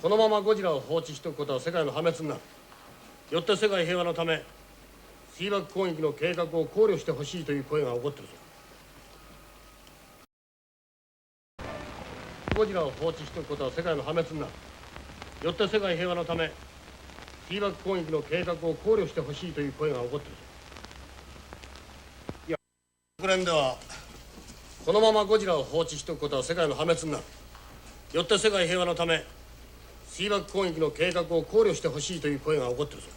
このままゴジラを放置しておくことは世界の破滅になる。よって世界平和のため水爆攻撃の計画を考慮してほしいという声が起こってるぞ。ゴジラを放置しておくことは世界の破滅になる。よって世界平和のため水爆攻撃の計画を考慮してほしいという声が起こってるぞ。いや、国連ではこのままゴジラを放置しておくことは世界の破滅になる。よって世界平和のため水爆攻撃の計画を考慮してほしいという声が起こってるぞ。